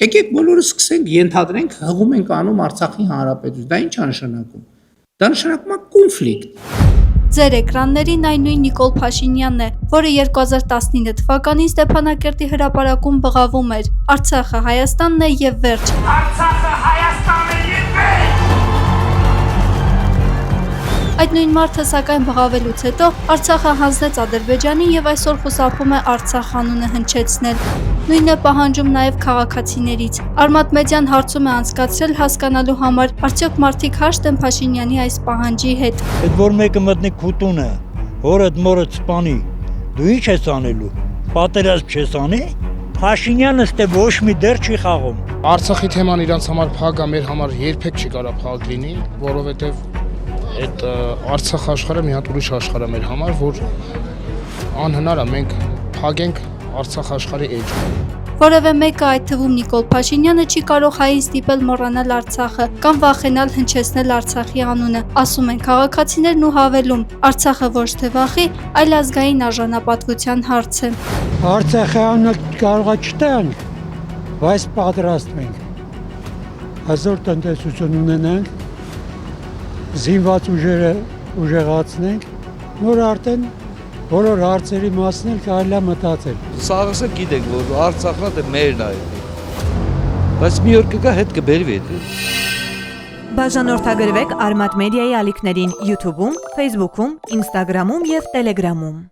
Եկեք բոլորը սկսենք ենթադրենք հղում ենք անում Արցախի հանրապետություն։ Դա ի՞նչ է նշանակում։ Դա նշանակում է կոնֆլիկտ։ Ձեր էկրաններին այն նույն Նիկոլ Փաշինյանն է, որը 2019 թվականին Ստեփանակերտի հրապարակում բղավում էր. Արցախը Հայաստանն է եւ վերջ։ Արցախը Հայաստանն է եւ վերջ։ Այդ նույն մարդը սակայն բղավելուց հետո Արցախը հանձնեց Ադրբեջանին եւ այսօր խուսափում է Արցախ անունը հնչեցնել։ Նույնն է պահանջում նաեւ քաղաքացիներից։ Արմատ մեդիան հարցում է անցկացրել հասկանալու համար, արդյոք մարդիկ հաշտ են Փաշինյանի այս պահանջի հետ։ Այդ որ մեկը մտնի քուտունը, հորդ մորդ սպանի, դու ինչ ես անելու։ Պատերազմ չես անի։ Փաշինյանը ստե ոչ մի դեր չի խաղում։ Արցախի թեման իրանց համար փակ է, մեր համար երբեք չի կարող փակ լինի, որովհետեւ այդ Արցախ աշխարհը մի հատ ուրիշ աշխարհ է մեր համար, որ անհնար է մենք փակենք Արցախ աշխարհի էջը։ Որևէ մեկը, այդ թվում Նիկոլ Փաշինյանը, չի կարող հային ստիպել մոռանալ Արցախը կամ վախենալ հնչեցնել Արցախի անունը, ասում են քաղաքացիներն ու հավելում. Արցախը ոչ թե վախի, այլ ազգային արժանապատվության հարց է։ Արցախի անունը կարող է չտանք, բայց պատրաստ ենք։ Հազար տնտեսություն ունենանք, զինված ուժերը ուժեղացնենք, նոր արդեն բոլոր հարցերի մասն էլ կարելի է մտածել։ Սաղսը գիտենք, որ Արցախը դե մերն է։ Բայց մի օր կգա հետ կբերվի դա։ Բաժանորդագրվեք Արմատ մեդիայի ալիքներին YouTube-ում, Facebook-ում, Instagram-ում եւ Telegram-ում։